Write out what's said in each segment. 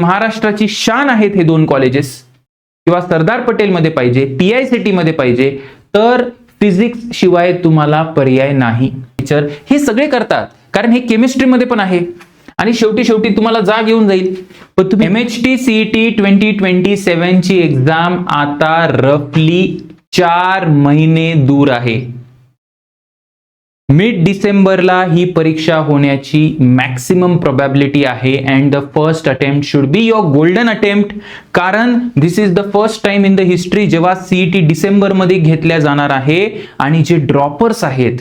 महाराष्ट्राची शान आहेत हे दोन कॉलेजेस, किंवा सरदार पटेल मध्ये पाहिजे, TICT मध्ये पाहिजे, तर फिजिक्स शिवाय तुम्हाला पर्याय नाही. हे सगळे करतात कारण हे केमिस्ट्री मध्ये पण आहे आणि शेवटी तुम्हाला जाग येऊन जाईल. पण तुम्ही MHT CET 2027 ची एक्झाम आता रफली 4 महिने दूर आहे. मिड डिसेंबरला ही परीक्षा होण्याची मॅक्सिमम प्रोबॅबिलिटी आहे and the first attempt should be your golden attempt, कारण this is the first time in the history जेव्हा CET डिसेंबर मध्ये घेतल्या जाणार आहे आणि जे ड्रॉपर्स आहेत,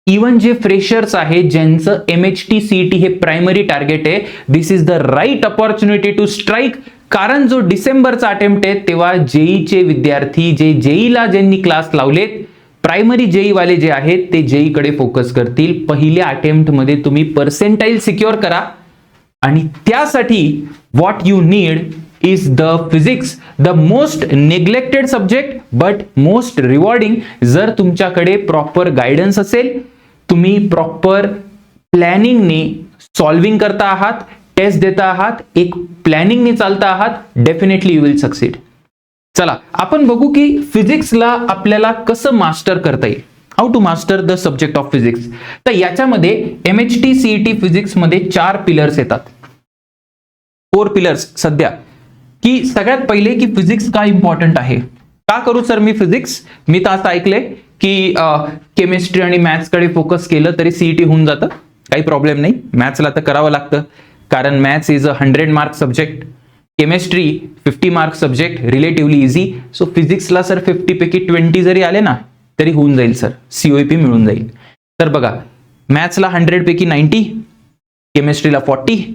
इवन जे फ्रेशर्स आहेत ज्यांचं MHT CET हे प्रायमरी टार्गेट आहे, this is the right opportunity to strike. कारण जो डिसेंबरचा अटेम्प्ट आहे तेव्हा जेईचे विद्यार्थी जे जेईला ज्यांनी क्लास लावलेत, प्रायमरी जेई वाले जे आहेत ते जेई कडे फोकस करतील. पहिल्या अटेम्प्ट मध्ये तुम्ही पर्सेंटाइल सिक्युअर करा आणि त्यासाठी what you need is the physics, the most neglected subject but most rewarding. जर तुमच्याकडे प्रॉपर गायडन्स असेल, तुम्ही प्रॉपर प्लॅनिंगने सॉल्विंग करता आहात, टेस्ट देता आहात, एक प्लॅनिंगने चालता आहात, डेफिनेटली यू विल सक्सीड. चला आपण बघू की फिजिक्सला आपल्याला कसं मास्टर करता येईल. How to master the subject of physics. तर याच्यामध्ये MHT CET फिजिक्स मध्ये 4 पिलर्स येतात, 4 पिलर्स सध्या. की सगळ्यात पहिले की फिजिक्स का इम्पॉर्टंट आहे. का करू सर मी फिजिक्स? मी तर असं ऐकलंय की केमिस्ट्री आणि मॅथ्स कडे फोकस केलं तरी CET होऊन जातं, काही प्रॉब्लेम नाही. मॅथ्सला तर करावं लागतं कारण maths is a 100 mark subject, chemistry 50 mark subject, relatively easy. So फिजिक्सला सर 50 पैकी 20 जरी आले ना तरी होऊन जाईल सर, COEP मिळून जाईल. तर बघा, मॅथ्सला 100 पैकी 90, केमिस्ट्रीला 40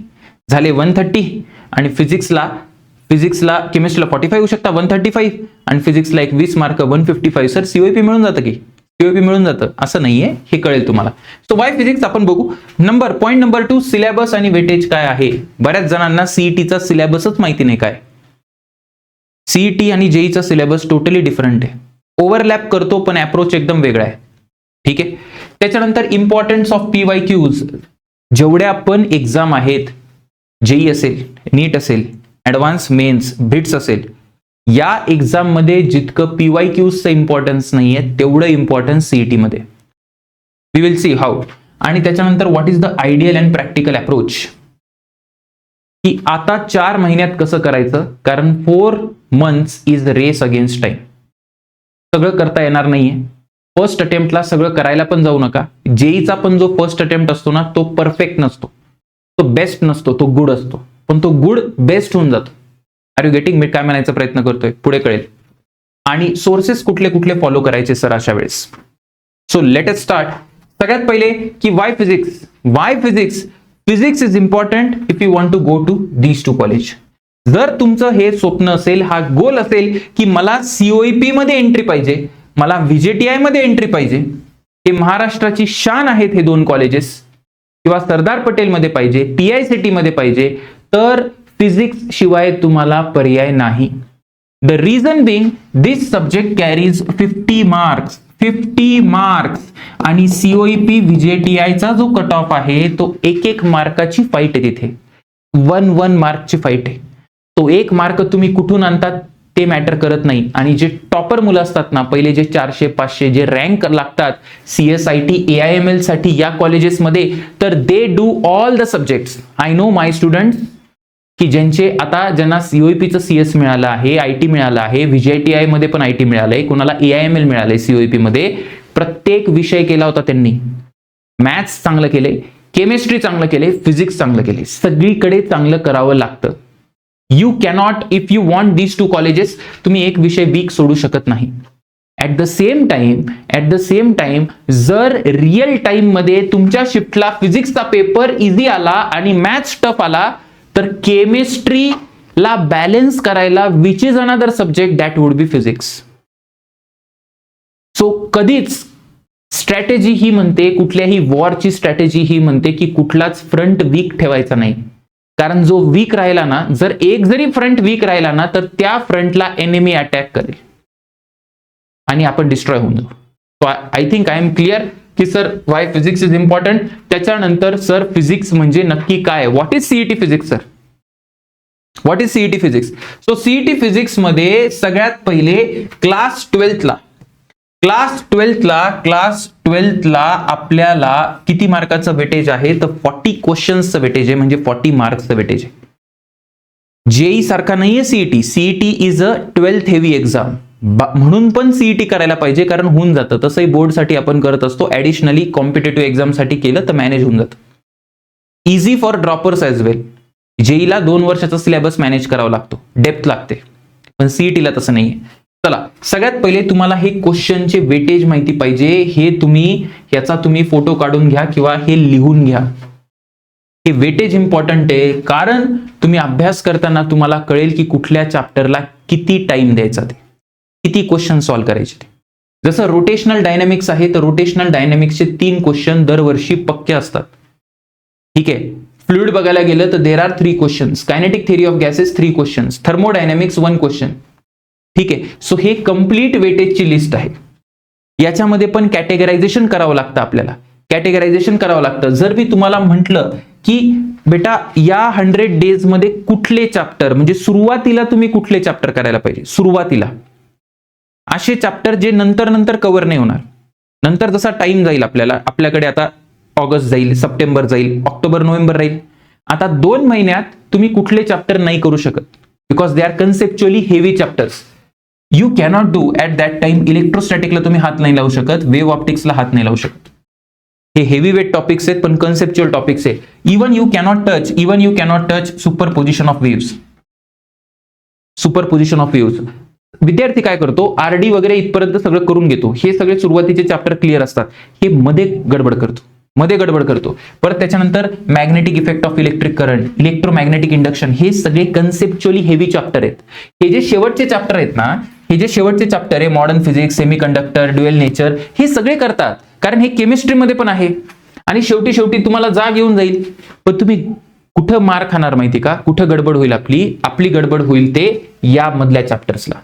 झाले 130, आणि फिजिक्सला केमिस्ट्रीला 45 होऊ शकता 135, आणि फिजिक्सला एक 20 मार्क 155. सर COEP मिळून जातं की? COEP मिळून जातं असं नाहीये, हे कळेल तुम्हाला. सो वाय फिजिक्स आपण बघू. पॉइंट नंबर 2, सिलेबस आणि वेटेज काय आहे. बऱ्याच जणांना CETचा सिलेबसच माहिती नाही काय. CET आणि जेईचा सिलेबस टोटली डिफरंट आहे, ओव्हरलॅप करतो पण अप्रोच एकदम वेगळा आहे. ठीक आहे. त्याच्यानंतर इम्पॉर्टन्स ऑफ PYQs. जेवढ्या पण एक्झाम आहेत, जेई असेल, नीट असेल, ऍडव्हान्स मेन्स, ब्रिट्स असेल, या एक्झाम मध्ये जितकं PYQचं इम्पॉर्टन्स नाहीये तेवढं इम्पॉर्टन्स CET मध्ये. We will see how. आणि त्याच्यानंतर what is the ideal and practical approach, की आता 4 महिन्यात कसं करायचं, कारण 4 months is race against time. सगळं करता येणार नाहीये. फर्स्ट अटेम्प्टला सगळं करायला पण जाऊ नका. जेईचा पण जो फर्स्ट अटेम्प्ट असतो ना तो परफेक्ट नसतो, तो बेस्ट नसतो, तो गुड असतो, पण तो गुड बेस्ट होऊन जातो. R you getting? मी काय म्हणायचा प्रयत्न करतोय पुढे कळेल. आणि सोर्सेस कुठले कुठले फॉलो करायचे सर अशा वेळेस. So let us start. सगळ्यात पहिले की why physics. Why physics? Physics is important if you want to go to these 2 college. जर तुमचं हे स्वप्न असेल, हा गोल असेल की मला COEP मध्ये एंट्री पाहिजे, मला VJTI मध्ये एंट्री पाहिजे, हे महाराष्ट्राची शान आहेत हे 2 कॉलेजेस, किंवा सरदार पटेल मध्ये पाहिजे, TICT मध्ये पाहिजे, तर फिजिक्स शिवाय तुम्हाला पर्याय नाही. The reason being this subject carries 50 marks, 50 marks, आणि COEP VJTI चा जो कट ऑफ आहे तो 1 मार्काची फाईट आहे. तिथे 1 मार्कची फाईट आहे. तो 1 मार्क तुम्ही कुठून आणतात ते मॅटर करत नाही. आणि जे टॉपर मुलं असतात ना, पहिले जे 400-500 जे रँक लागतात CSIT AIML साठी या कॉलेजेसमध्ये, तर they do all the subjects. I know my student की ज्यांना COEPचं CS मिळालं आहे, IT मिळालं आहे, VJTI मध्ये पण IT मिळालंय, कोणाला AIML मिळालंय COEP मध्ये. प्रत्येक विषय केला होता त्यांनी. मॅथ्स चांगलं केले, केमिस्ट्री चांगलं केले, फिजिक्स चांगलं केले, सगळीकडे चांगलं करावं लागतं. You cannot, if you want these 2 colleges, तुम्ही एक विषय वीक सोडू शकत नाही. ऍट द सेम टाइम जर रिअल टाइम मध्ये तुमच्या शिफ्टला फिजिक्सचा पेपर इझी आला आणि मॅथ्स टफ आला, तर केमिस्ट्रीला बॅलन्स करायला which is another subject that would be physics. So कधीच स्ट्रॅटेजी ही म्हणते, कुठल्याही वॉरची स्ट्रॅटेजी ही म्हणते की कुठलाच फ्रंट वीक ठेवायचा नाही. कारण जो वीक राहिला ना, जर एक जरी फ्रंट वीक राहिला ना, तर त्या फ्रंटला एनिमी अटॅक करेल आणि आपण डिस्ट्रॉय होऊन जाऊ. So I think I am clear की sir why physics is important. त्याच्यानंतर सर फिजिक्स म्हणजे नक्की काय, what is CET physics sir. What is CET physics? So CET physics मध्ये सगळ्यात पहिले क्लास 12th ला आपल्याला किती मार्काचं वेटेज आहे? तर 40 क्वेश्चन्सचं वेटेज आहे, म्हणजे 40 मार्क्सचं वेटेज आहे. जेई सारखा नाहीये CET. CET is a 12th heavy exam, म्हणून पण सीईटी करायला पाहिजे, कारण होऊन जातं. तसंही बोर्डसाठी आपण करत असतो, ऍडिशनली कॉम्पिटेटिव्ह एक्झामसाठी केलं तर मॅनेज होऊन जातं. इझी फॉर ड्रॉपर्स ॲज वेल. जेईला 2 वर्षाचा सिलेबस मॅनेज करावा लागतो, डेप्थ लागते, पण सीईटीला तसं नाहीये. चला, सगळ्यात पहिले तुम्हाला हे क्वेश्चनचे वेटेज माहिती पाहिजे. ह्याचा तुम्ही फोटो काढून घ्या किंवा हे लिहून घ्या. हे वेटेज इम्पॉर्टंट आहे, कारण तुम्ही अभ्यास करताना तुम्हाला कळेल की कुठल्या चॅप्टरला किती टाइम द्यायचा, ते किती क्वेश्चन सॉल्व्ह करायचे. जसं रोटेशनल डायनॅमिक्स आहे, तर रोटेशनल डायनॅमिक्सचे 3 क्वेश्चन दरवर्षी पक्के असतात. ठीक आहे. फ्लुइड बघायला गेलं तर there are 3 questions. Kinetic theory of gases 3 questions. Thermodynamics 1 question. ठीक आहे. सो हे कम्प्लीट वेटेजची लिस्ट आहे. याच्यामध्ये पण कॅटेगरायझेशन करावं लागतं आपल्याला. कॅटेगरायझेशन करावं लागतं. जर मी तुम्हाला म्हटलं की बेटा या 100 डेज मध्ये कुठले चॅप्टर, म्हणजे सुरुवातीला तुम्ही कुठले चॅप्टर करायला पाहिजे, सुरुवातीला असे चॅप्टर जे नंतर कव्हर नाही होणार. नंतर जसा टाइम जाईल आपल्याकडे आता ऑगस्ट जाईल, सप्टेंबर जाईल, ऑक्टोबर नोव्हेंबर राहील. आता 2 महिन्यात तुम्ही कुठले चॅप्टर नाही करू शकत, because they are conceptually heavy chapters. You cannot do at that time. इलेक्ट्रोस्टॅटिकला तुम्ही हात नाही लावू शकत, वेव्ह ऑप्टिक्सला हात नाही लावू शकत. हे हेवी वेट टॉपिक्स आहेत, पण कन्सेप्च्युअल टॉपिक्स आहे. Even you cannot touch superposition of waves. Superposition of waves विद्यार्थी काय करतो, आरडी वगैरे इथपर्यंत सगळं करून घेतो. हे सगळे सुरुवातीचे चॅप्टर क्लिअर असतात. हे मध्ये गडबड करतो. परत त्याच्यानंतर magnetic effect of electric current, electromagnetic induction, हे सगळे कन्सेप्च्युअली हेवी चॅप्टर आहेत. हे जे शेवटचे चॅप्टर आहेत ना, modern physics, semiconductor, dual nature, हे सगळे करतात, कारण हे केमिस्ट्रीमध्ये पण आहे. आणि शेवटी तुम्हाला जाग येऊन जाईल. पण तुम्ही कुठं मार खाणार माहिती का, कुठं गडबड होईल आपली गडबड होईल ते या मधल्या चॅप्टर्सला.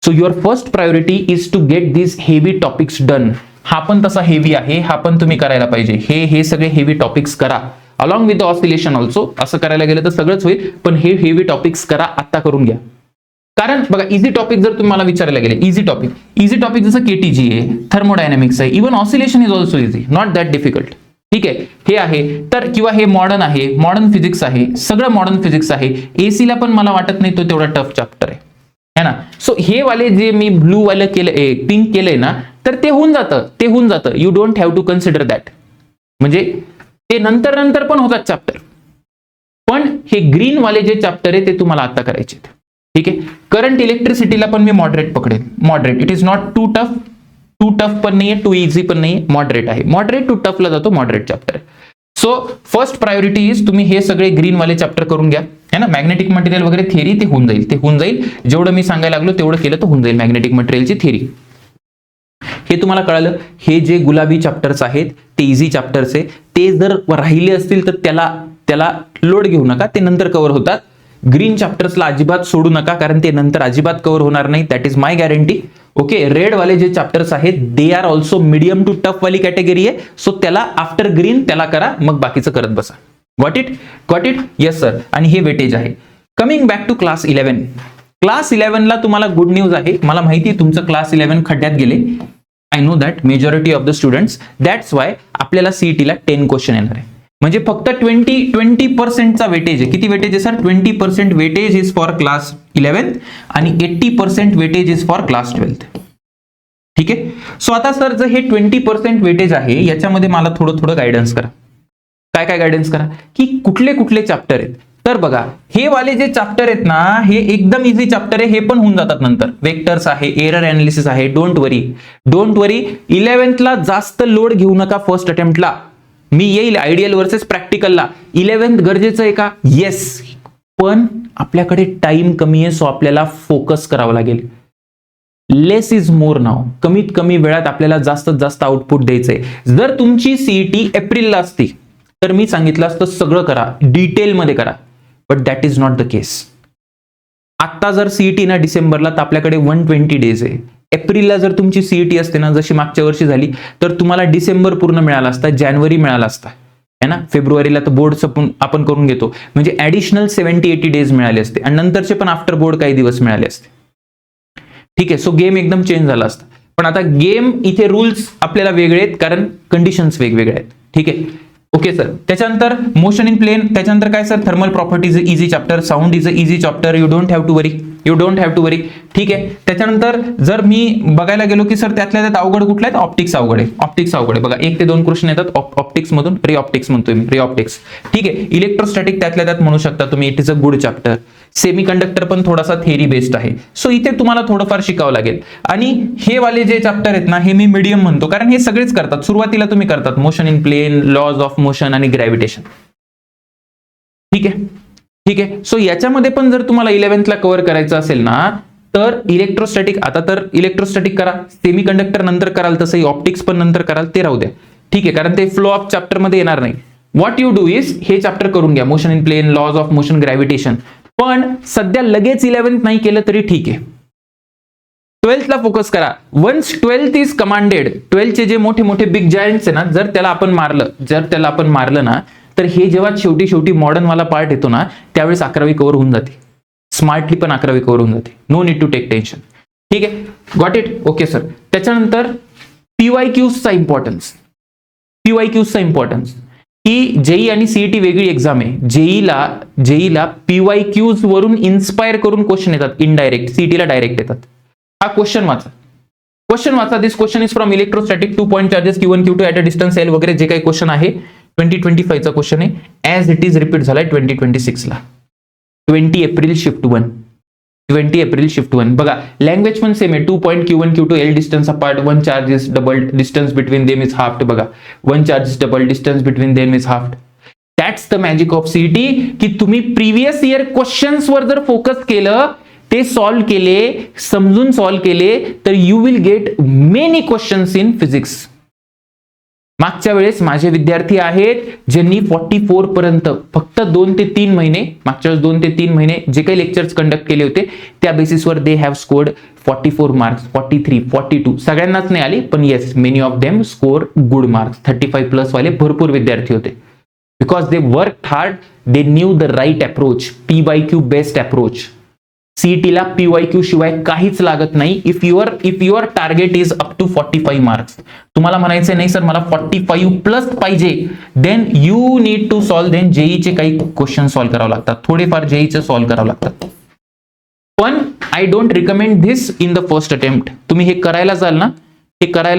So your first priority is to get this heavy topics done. हा पण तसा हेवी आहे, हा पण तुम्ही करायला पाहिजे. हे सगळे हेवी टॉपिक्स करा, along with the oscillation also. असं करायला गेलं तर सगळंच होईल, पण हे हेवी टॉपिक्स करा, आता करून घ्या. कारण बघा, इझी टॉपिक जर तुम्हाला विचारायला गेले, इझी टॉपिक जसं केटीजी आहे, थर्मोडायनॅमिक्स आहे, even oscillation is also easy, not that difficult. ठीक आहे. हे आहे तर, किंवा हे मॉडर्न आहे, मॉडर्न फिजिक्स आहे, सगळं मॉडर्न फिजिक्स आहे. एसीला पण मला वाटत नाही तो तेवढा टफ चॅप्टर आहे ना. सो हे वाले जे मी ब्लू वाले केले, पिंक केले ना, तर ते होऊन जातं. You don't have to consider that. म्हणजे ते नंतर पण होतात चॅप्टर, पण हे ग्रीन वाले जे चॅप्टर आहे ते तुम्हाला आता करायचे. ठीक आहे. करंट इलेक्ट्रिसिटीला पण मी मॉडरेट पकडेल. Moderate, it is not too tough पण नाहीये, टू इझी पण नाही, मॉडरेट आहे. मॉडरेट टू टफला जातो moderate chapter. So first priority is तुम्ही हे सगळे ग्रीन वाले चॅप्टर करून घ्या, है ना. मॅग्नेटिक मटेरियल वगैरे थिअरी ते होऊन जाईल. जेवढं मी सांगायला लागलो तेवढं केलं तर होऊन जाईल. मॅग्नेटिक मटेरियलची थिअरी हे तुम्हाला कळालं. हे जे गुलाबी चॅप्टर्स आहेत ते इझी चॅप्टर्स आहे. ते जर राहिले असतील तर त्याला लोड घेऊ नका, ते नंतर कव्हर होतात. ग्रीन चॅप्टर्सला अजिबात सोडू नका, कारण ते नंतर अजिबात कव्हर होणार नाही. That is my guarantee. Okay. Red वाले जे चॅप्टर्स आहेत they are also medium to tough वाली कॅटेगरी आहे. सो त्याला आफ्टर ग्रीन त्याला करा, मग बाकीचं करत बसा. Got it? Yes sir. आणि हे वेटेज आहे. Coming back to class 11. Class 11ला तुम्हाला गुड न्यूज आहे. मला माहिती आहे तुमचं क्लास 11 खड्ड्यात गेले. I know that majority of the students. That's why आपल्याला सीईटीला 10 क्वेश्चन येणार आहे. म्हणजे फक्त 20% वेटेज आहे. किती वेटेज आहे sir? 20% weightage is for class 11 आणि 80% वेटेज इज फॉर क्लास 12. ठीक आहे. सो आता सर जर हे 20% वेटेज आहे, याच्यामध्ये मला थोडं गायडन्स करा. काय गायडन्स करा की कुठले चॅप्टर आहेत. तर बघा, हे वाले जे चॅप्टर आहेत ना, हे एकदम इझी चॅप्टर आहे. हे पण होऊन जातात नंतर. वेक्टर्स आहे, एरर अनालिसिस आहे. डोंट वरी. 11thला जास्त लोड घेऊ नका फर्स्ट अटेम्प्टला. मी येईल आयडियल वर्सेस प्रॅक्टिकलला. 11th गरजेचं आहे का? येस. पण आपल्याकडे टाइम कमी आहे, सो आपल्याला फोकस करावं लागेल. लेस इज मोर नाव. कमीत कमी वेळात आपल्याला जास्तीत जास्त आउटपुट द्यायचंय. जर तुमची सीईटी एप्रिलला असती तर मी सांगितलं असतं सगळं करा, डिटेलमध्ये करा. But that is not the case. आता जर सीईटी ना डिसेंबरला, तर आपल्याकडे 120 डेज आहे. एप्रिलला जर तुमची सीईटी असते ना, जशी मागच्या वर्षी झाली, तर तुम्हाला डिसेंबर पूर्ण मिळाला असता, जानेवारी मिळाला असता. है ना, फेब्रुवारीला तर बोर्ड आपण करून घेतो, म्हणजे ऍडिशनल 70-80 डेज मिळाले असते आणि नंतरचे पण आफ्टर बोर्ड काही दिवस मिळाले असते. ठीक आहे, सो गेम एकदम चेंज झाला असता. पण आता गेम इथे रूल्स आपल्याला वेगळे आहेत कारण कंडिशन्स वेगवेगळे आहेत. ठीक आहे, ओके सर. त्याच्यानंतर मोशन इन प्लेन, त्याच्यानंतर काय sir, thermal properties easy chapter, sound is a easy chapter, you don't have to worry. ठीक आहे, त्याच्यानंतर जर मी बघायला गेलो की सर त्यातल्या त्यात अवघड कुठला आहे, ऑप्टिक्स अवघड आहे. बघा 1 ते 2 क्वेश्चन येतात ऑप्टिक्स मधून, रे ऑप्टिक्स म्हणतोय मी, रे ऑप्टिक्स. ठीक आहे, इलेक्ट्रोस्टॅटिक त्यातल्या त्यात म्हणू शकता तुम्ही, it is a good chapter. Semi conductor पण थोडासा थेरी बेस्ड आहे, सो इथे तुम्हाला थोडंफार शिकावं लागेल. आणि हे वाले जे चॅप्टर आहेत ना, हे मी मीडियम म्हणतो कारण हे सगळेच करतात, सुरुवातीला तुम्ही करतात motion in plane, laws of motion आणि ग्रॅव्हिटेशन. ठीक आहे, सो याच्यामध्ये पण जर तुम्हाला 11th ला कव्हर करायचं असेल ना, तर इलेक्ट्रोस्टॅटिक, आता तर इलेक्ट्रोस्टॅटिक करा, सेमी कंडक्टर नंतर कराल, तसंही ऑप्टिक्स पण नंतर कराल, ते राहू द्या. ठीक आहे, कारण ते फ्लो ऑफ चॅप्टर मध्ये येणार नाही. व्हॉट यू डू इज हे चॅप्टर करून घ्या, motion in plane, laws of motion, gravitation. पण सध्या लगेच 11th नाही केलं तरी ठीक आहे, 12th ला फोकस करा. Once 12th is commanded, 12th चे जे मोठे मोठे बिग जायंट्स आहे ना, जर त्याला आपण मारलं ना, तर हे जेव्हा शेवटी मॉडर्न वाला पार्ट येतो ना, त्यावेळेस 11वी कव्हर होऊन जाते, स्मार्टली पण 11वी कव्हर होऊन जाते. No need to take tension. ठीक आहे, गॉट इट, ओके सर. त्याच्यानंतर पीवायक्यूजचा इम्पॉर्टन्स, की जेई आणि सीईटी वेगळी एक्झाम आहे. जेईला पीवायक्यूज वरून इन्स्पायर करून क्वेश्चन येतात इनडायरेक्ट, सीईटीला डायरेक्ट येतात. हा क्वेश्चन वाचा. This question is from electrostatic 2 point charges Q1 Q2 at a distance L वगैरे जे काही क्वेश्चन आहे 2025 चा क्वेश्चन आहे, ऍज इट इज रिपीट झालाय 2026 ला. 20 एप्रिल शिफ्ट 1. बघा लँग्वेज पण सेम आहे. 2 point Q1 Q2 L distance apart, 1 charge is double, distance between them is half. बघा 1 charge is double, distance between them is half. That's the magic of CET, की तुम्ही previous year questions वर जर focus केलं, ते solve केले, समजून solve केले, तर you will gate many questions in physics. मागच्या वेळेस माझे विद्यार्थी आहेत ज्यांनी 44 पर्यंत फक्त 2 ते 3 महिने, मागच्या वेळेस 2 ते 3 महिने जे काही लेक्चर्स कंडक्ट केले होते त्या बेसिसवर दे हॅव स्कोर्ड 44 मार्क्स, 43, 42. सगळ्यांनाच नाही आली, पण yes, many of them score good marks. 35 plus वाले भरपूर विद्यार्थी होते. Because they work hard, they knew the right approach, PYQ best approach. सीईटीला PYQ शिवाय काहीच लागत नाही. If your target is up to 45 marks, तुम्हाला म्हणायचं नाही सर मला 45 प्लस पाहिजे, then you need to solve, then जेईचे काही क्वेश्चन सॉल्व्ह करावं लागतात, थोडेफार जेईचे सॉल्व्ह करावं लागतात. पण I don't recommend this in the first attempt. तुम्ही हे करायला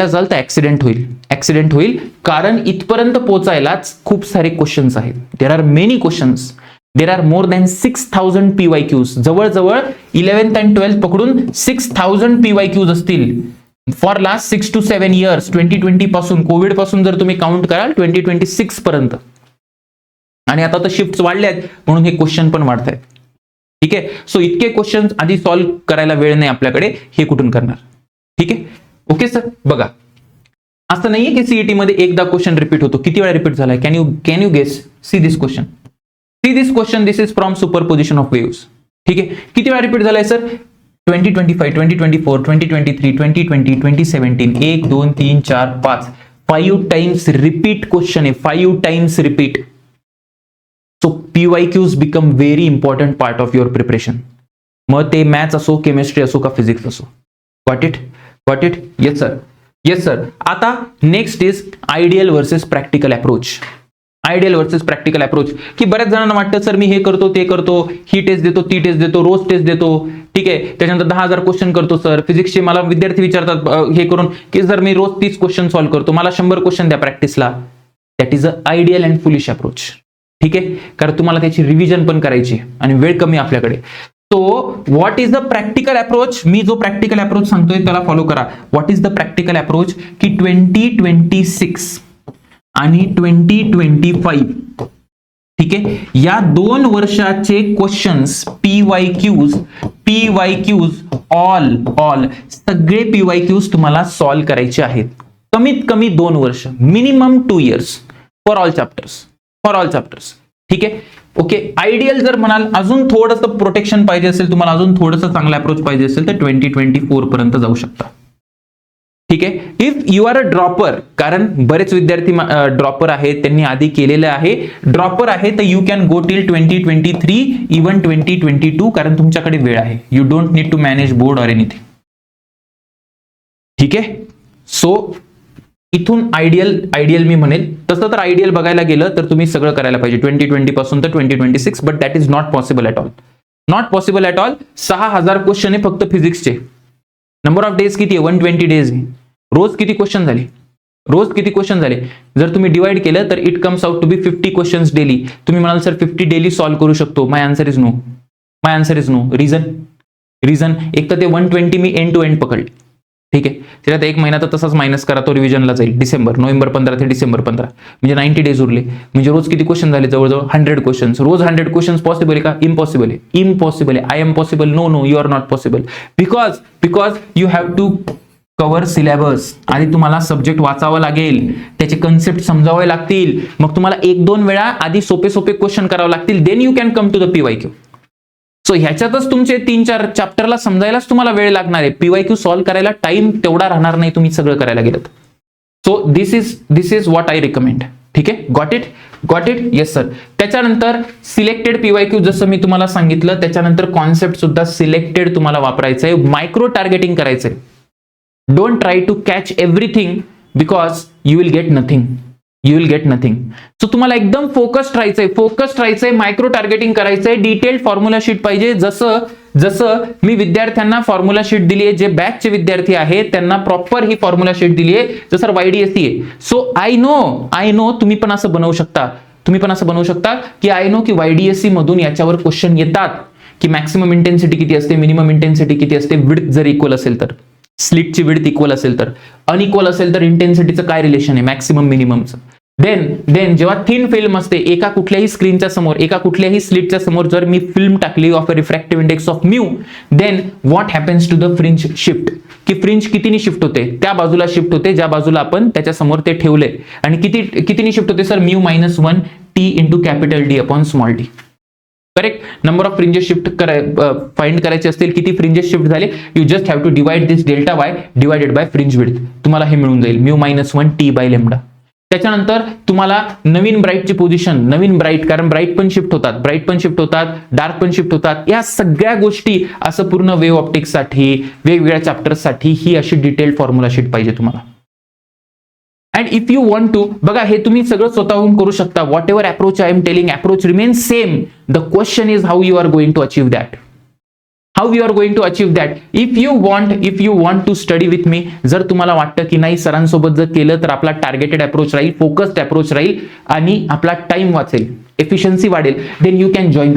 जाल तर ऍक्सिडेंट होईल, कारण इथपर्यंत पोहोचायलाच खूप सारे क्वेश्चन्स आहेत. There are many questions. There are more than 6000 PYQs. जवळजवळ 11th आणि 12th पकडून 6000 PYQs असतील फॉर लास्ट 6 to 7 इयर्स. 2020 पासून, कोविड पासून जर तुम्ही काउंट कराल 2026 पर्यंत. आणि आता तर शिफ्ट वाढले आहेत म्हणून हे क्वेश्चन पण वाढत आहेत. ठीक आहे, सो इतके क्वेश्चन आधी सॉल्व्ह करायला वेळ नाही आपल्याकडे, हे कुठून करणार. ठीक आहे, ओके सर. बघा असं नाहीये की सीईटी मध्ये एकदा क्वेश्चन रिपीट होतो. किती वेळा रिपीट झालाय, can you guess? See this question, this is from superposition of waves. ठीक आहे, किती वेळा रिपीट झालाय सर? 2025, 2024, 2023, 2020, 2017, 1, 2, 3, 4, 5, 5 टाइम्स रिपीट क्वेश्चन आहे. 5 times repeat. So PYQs become very important part of your preparation. मग ते मॅथ्स असो, केमिस्ट्री असो का फिजिक्स असो. Got it? Yes sir. आता next is ideal versus practical approach. की बऱ्याच जणांना वाटतं सर मी हे करतो, ते करतो, ही टेस्ट देतो, ती टेस्ट देतो, रोज टेस्ट देतो. ठीक आहे, त्याच्यानंतर 10,000 क्वेश्चन करतो सर. फिजिक्सचे मला विद्यार्थी विचारतात हे करून की सर मी रोज 30 क्वेश्चन सॉल्व्ह करतो, मला 100 क्वेश्चन द्या प्रॅक्टिसला. That is a ideal and foolish approach. ठीक आहे, कारण तुम्हाला त्याची रिव्हिजन पण करायची आणि वेळ कमी आपल्याकडे. So what is the practical approach? मी जो प्रॅक्टिकल अप्रोच सांगतोय त्याला फॉलो करा. What is the practical approach? की 2026 आणि 2025, ठीक आहे, या 2 वर्षाचे क्वेश्चन्स PYQs ऑल सगळे PYQs तुम्हाला सॉल्व्ह करायचे आहेत. कमीत कमी 2 वर्ष, minimum 2 years for all chapters. ठीक आहे, ओके. आयडियल जर म्हणाल अजून थोडंसं प्रोटेक्शन पाहिजे असेल तुम्हाला, अजून थोडंसं चांगला अप्रोच पाहिजे असेल तर 2024 पर्यंत जाऊ शकता. ठीक आहे. If you are a dropper, कारण बरेच विद्यार्थी ड्रॉपर आहेत, त्यांनी आधी केलेलं आहे, ड्रॉपर आहे, तर you can go till 2023 even 2022, कारण तुमच्याकडे वेळ आहे. You don't need to manage board or anything. ठीक आहे. सो इथून आयडियल मी म्हणेल. तसं तर आयडियल बघायला गेलं तर तुम्ही सगळं करायला पाहिजे 2020 पासून तर 2026, but that is not possible at all. Not possible at all. 6000 question आहे फक्त फिजिक्सचे. नंबर ऑफ डेज किती आहे? 120 डेज. रोज किती क्वेश्चन झाले? रोज किती क्वेश्चन झाले? जर तुम्ही डिवाइड केलं तर it comes out to be 50 questions daily. तुम्ही म्हणाल सर 50 डेली सॉल्व्ह करू शकतो. My answer is no. My answer is no. Reason एक तर ते 120 मी एंड टू एंड पकडले. ठीक आहे. त्याच्यात एक महिना तर तसाच मायनस करा, तो रिव्हिजनला जाईल. नोव्हेंबर 15 ते डिसेंबर 15 म्हणजे 90 डेज उरले. म्हणजे रोज किती क्वेश्चन झाले? जवळजवळ 100 क्वेश्चन्स. रोज 100 क्वेश्चन्स पॉसिबल आहे का? इम्पॉसिबल आहे. इम्पॉसिबल आहे. I am possible? No, you are not possible. Because you have to cover syllabus. आधी तुम्हाला सब्जेक्ट वाचावा लागेल, त्याचे कन्सेप्ट समजावे लागतील, मग तुम्हाला 1-2 वेळा आधी सोपे क्वेश्चन करावे लागतील. Then you can come to the PYQ. So ह्याच्यातच तुमचे 3-4 चॅप्टरला समजायलाच तुम्हाला वेळ लागणार आहे. PYQ सॉल्व्ह करायला टाइम तेवढा राहणार नाही तुम्ही सगळं करायला गेलं. So this is what I recommend. ठीक आहे. Got it. Yes sir. त्याच्यानंतर सिलेक्टेड PYQ, जसं मी तुम्हाला सांगितलं, त्याच्यानंतर कॉन्सेप्ट सुद्धा सिलेक्टेड तुम्हाला वापरायचं आहे. मायक्रो टार्गेटिंग करायचंय. Don't try to catch everything because you will get nothing. So तुम्हाला एकदम फोकस राहायचंय. मायक्रो टार्गेटिंग करायचंय. डिटेल्ड फॉर्म्युला शीट पाहिजे. जसं मी विद्यार्थ्यांना फॉर्म्युला शीट दिली आहे, जे बॅचचे विद्यार्थी आहेत त्यांना प्रॉपर ही फॉर्म्युला शीट दिली आहे, जसं YDSC आहे. सो आय नो तुम्ही पण असं बनवू शकता की आय नो की YDSC मधून याच्यावर क्वेश्चन येतात की मॅक्सिमम इंटेन्सिटी किती असते, मिनिमम इंटेन्सिटी किती असते, विड्थ जर इक्वल असेल तर, स्लिटची विड्थ इक्वल असेल तर, अनइक्वल असेल तर इंटेन्सिटीचं काय रिलेशन आहे मॅक्सिमम मिनिममचं. देन जेव्हा थिन फिल्म असते, एका कुठल्याही स्क्रीनच्या समोर, एका कुठल्याही स्लिटच्या समोर जर मी फिल्म टाकली of a refractive index of mu, then what happens to the fringe shift, की फ्रिंज कितीनी शिफ्ट होते? त्या बाजूला शिफ्ट होते ज्या बाजूला आपण त्याच्या समोर ते ठेवले. आणि कितीनी शिफ्ट होते सर? Mu -1 t into capital D upon small d. Correct. Number of fringes shift find करायचे असतील, किती फ्रिंजेस शिफ्ट झाले, you just have to divide this delta y divided by fringe width. तुम्हाला हे मिळून जाईल म्यू -1 t बाय लॅम्बडा. त्याच्यानंतर तुम्हाला नवीन ब्राईटची पोझिशन, नवीन ब्राईट, कारण ब्राईट पण शिफ्ट होतात, डार्क पण शिफ्ट होतात, या सगळ्या गोष्टी असं पूर्ण वेव्ह ऑप्टिक्ससाठी, वेगवेगळ्या चॅप्टर्ससाठी ही अशी डिटेल्ड फॉर्म्युला शीट पाहिजे तुम्हाला. And if you want to, बघा हे तुम्ही सगळं स्वतःहून करू शकता. Whatever approach I am telling, approach remains same. The question is how you are going to achieve that. If you want to study with me, जर तुम्हाला वाटतं की नाही सरांसोबत जर केलं तर आपला टार्गेटेड अप्रोच राहील, फोकस्ड अप्रोच राहील आणि आपला टाइम वाचेल, एफिशियन्सी वाढेल, then you can join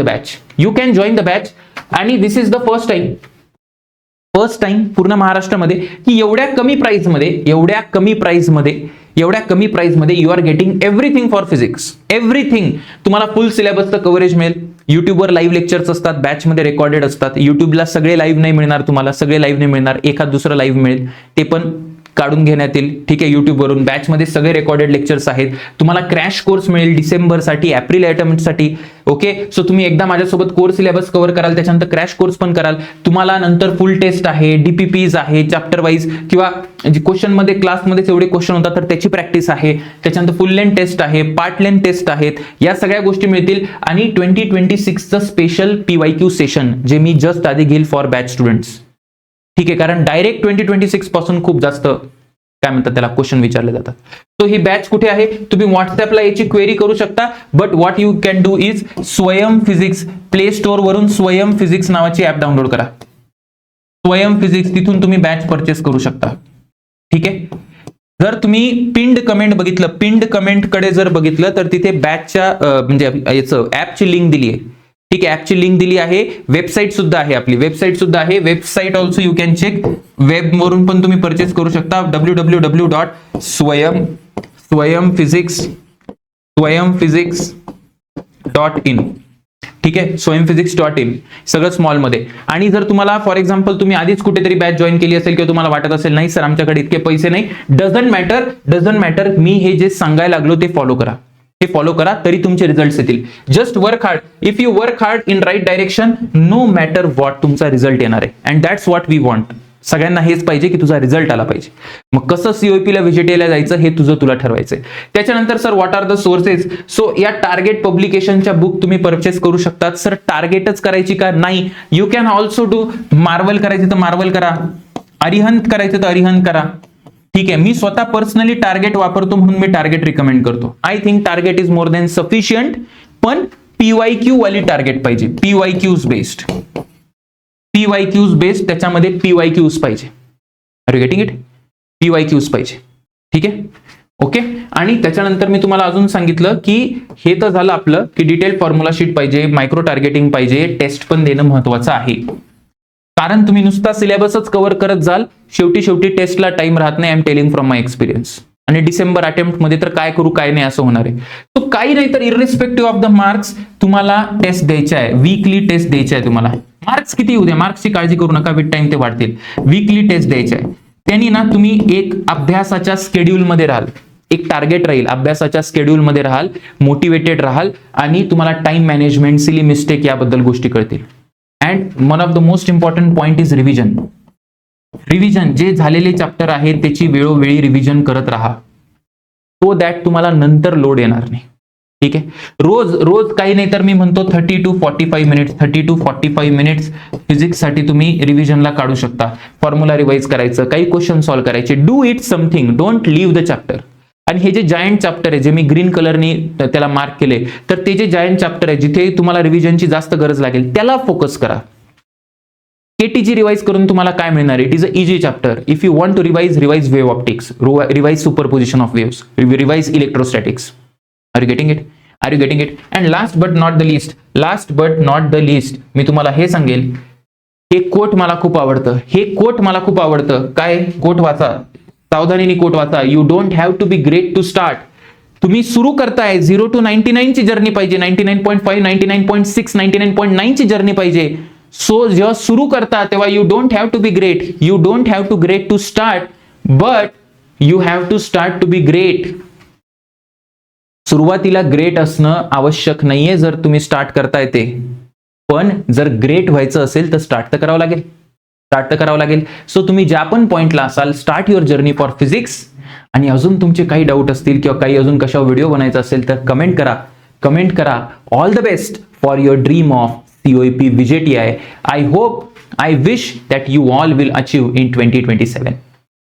the batch. आणि this is the first time पूर्ण महाराष्ट्रामध्ये की एवढ्या कमी प्राइस मध्ये you are getting everything for physics. Everything. तुम्हाला फुल सिलेबसचं कव्हरेज मिळेल. युट्यूबवर लाईव्ह लेक्चर्स असतात, बॅचमध्ये रेकॉर्डेड असतात. युट्यूबला सगळे लाईव्ह नाही मिळणार तुम्हाला, एखाद दुसरं लाईव्ह मिळेल, ते पण काढून घेण्यात येईल. ठीक आहे. युट्यूबवरून बॅचमध्ये सगळे रेकॉर्डेड लेक्चर्स आहेत. तुम्हाला क्रॅश कोर्स मिळेल डिसेंबरसाठी, एप्रिल अटेम्प्टसाठी. ओके. सो तुम्ही एकदा माझ्यासोबत कोर्स सिलेबस कव्हर कराल, त्याच्यानंतर क्रॅश कोर्स पण कराल. तुम्हाला नंतर फुल टेस्ट आहे, DPPs आहे, चॅप्टर वाईज किंवा क्वेश्चन मध्ये क्लासमध्येच एवढे क्वेश्चन होतात तर त्याची प्रॅक्टिस आहे. त्याच्यानंतर फुल लेंथ टेस्ट आहे, पार्ट लेंथ टेस्ट आहेत. या सगळ्या गोष्टी मिळतील. आणि 2026चं स्पेशल PYQ सेशन जे मी जस्ट आधी घेईल फॉर बॅच स्टुडंट्स. ठीक आहे. कारण डायरेक्ट 2026 पासून खूप जास्त काय म्हणतात त्याला क्वेश्चन विचारले जातात. सो ही बॅच कुठे आहे? तुम्ही व्हॉट्सअपला याची क्वेरी करू शकता. But what you can do is स्वयं फिजिक्स, प्ले स्टोअर वरून स्वयं फिजिक्स नावाची ऍप डाउनलोड करा. स्वयं फिजिक्स, तिथून तुम्ही बॅच परचेस करू शकता. ठीक आहे. जर तुम्ही पिंड कमेंट कडे जर बघितलं तर तिथे बॅचच्या म्हणजे याचं ऍपची लिंक दिली आहे. ठीक आहे. ऍपची लिंक दिली आहे. वेबसाईट सुद्धा आहे, आपली वेबसाईट सुद्धा आहे. Website also you can check. Web वरून पण तुम्ही परचेस करू शकता. www.swayamPhysics.in. ठीक आहे. swayamPhysics.in सगळं स्मॉल मध्ये. आणि जर तुम्हाला फॉर एक्झाम्पल तुम्ही आधीच कुठेतरी बॅच जॉईन केली असेल किंवा तुम्हाला वाटत असेल नाही सर आमच्याकडे इतके पैसे नाही, डझंट मॅटर, मी हे जे सांगायला लागलो ते फॉलो करा, तरी तुमचे रिझल्ट येतील. Just work hard. If you work hard in right direction, no matter what तुमचा रिझल्ट येणार आहे. And that's what we want. सगळ्यांना हेच पाहिजे की तुझा रिझल्ट आला पाहिजे. मग कसं सीओपीला व्हिजिटीला जायचं हे तुझं तुला ठरवायचंय. त्याच्यानंतर sir what are the sources. So या टार्गेट पब्लिकेशनच्या बुक तुम्ही परचेस करू शकतात. सर टार्गेटच करायची का, नाही, you can also do. Marvel करायची तर मार्वल करा, अरिहंत करायचं तर अरिहंत करा. ठीक आहे, मी स्वतः पर्सनली टार्गेट वापरतो म्हणून मी टार्गेट रिकमेंड करतो. I think Target is more than sufficient, पण PYQ वाली टार्गेट पाहिजे, PYQs बेस्ड, PYQs बेस्ड, त्याच्यामध्ये PYQs पाहिजे. Are you getting it? PYQs पाहिजे. ठीक आहे, ओके. आणि त्याच्यानंतर मी तुम्हाला अजून सांगितलं की हे तर झालं आपलं की डिटेल फॉर्म्युला शीट पाहिजे, मायक्रो टार्गेटिंग पाहिजे, टेस्ट पण देणं महत्वाचं आहे. कारण तुम्ही नुसता सिलेबसच कव्हर करत जाल, शेवटी टेस्टला टाइम राहत नाही. I am telling from my experience. आणि डिसेंबर अटेम्प्ट मध्ये तर काय करू काय नाही असं होणार आहे. तो काही नाही तर इररिस्पेक्टिव्ह ऑफ द मार्क्स तुम्हाला टेस्ट द्यायचे आहे, वीकली टेस्ट द्यायचे आहे तुम्हाला. मार्क्स किती येऊ द्या, मार्क्सची काळजी करू नका, विथ टाइम ते वाढतील. वीकली टेस्ट द्यायचे आहे. त्यांनी ना तुम्ही एक अभ्यासाच्या स्केड्यूल मध्ये राहाल, एक टार्गेट राहील, अभ्यासाच्या स्केड्यूल मध्ये राहाल, मोटिवेटेड राहाल आणि तुम्हाला टाइम मॅनेजमेंट, सिली मिस्टेक याबद्दल गोष्टी कळतील. And one of the most important point is revision. Revision, जे झालेले चॅप्टर आहे त्याची वेळोवेळी रिव्हिजन करत राहा, सो दॅट तुम्हाला नंतर लोड येणार नाही. ठीक आहे, रोज काही नाही तर मी म्हणतो 30 to 45 मिनिट्स फिजिक्ससाठी तुम्ही रिव्हिजनला काढू शकता. फॉर्म्युला रिवाइज करायचं, काही क्वेश्चन सॉल्व्ह करायचे. Do it something, don't leave the chapter. आणि हे जे जायंट चॅप्टर आहे, जे मी ग्रीन कलरनी त्याला मार्क केले, तर ते जे जायंट चॅप्टर आहे जिथे तुम्हाला रिव्हिजनची जास्त गरज लागेल त्याला फोकस करा. KTG रिवाइज करून तुम्हाला काय मिळणार? It is a easy chapter. If you want to revise wave optics, revise superposition of waves, revise electrostatics. Are you getting it? And last but not the list, मी तुम्हाला हे सांगेल, हे कोट मला खूप आवडतं. काय कोट वाचा, सावधानीने कोट वाचा. You don't have to be great to start. तुम्ही सुरू करताय 0 to 99 ची जर्नी पाहिजे, 99.5, 99.6, 99.9 ची जर्नी पाहिजे. सो जेव्हा सुरू करता तेव्हा you don't have to be great, you don't have to great to start, but you have to start to be great. सुरुवातीला ग्रेट असणं आवश्यक नाहीये जर तुम्ही स्टार्ट करताय ते, पण जर ग्रेट व्हायचं असेल तर स्टार्ट तर करावं लागेल. सो तुम्ही ज्या पण पॉइंटला असाल, start your journey for physics. आणि अजून तुमचे काही डाऊट असतील किंवा काही अजून कशा व्हिडिओ बनायचा असेल तर कमेंट करा. All the best for your dream of COEP VJTI. I wish that you all will achieve in 2027.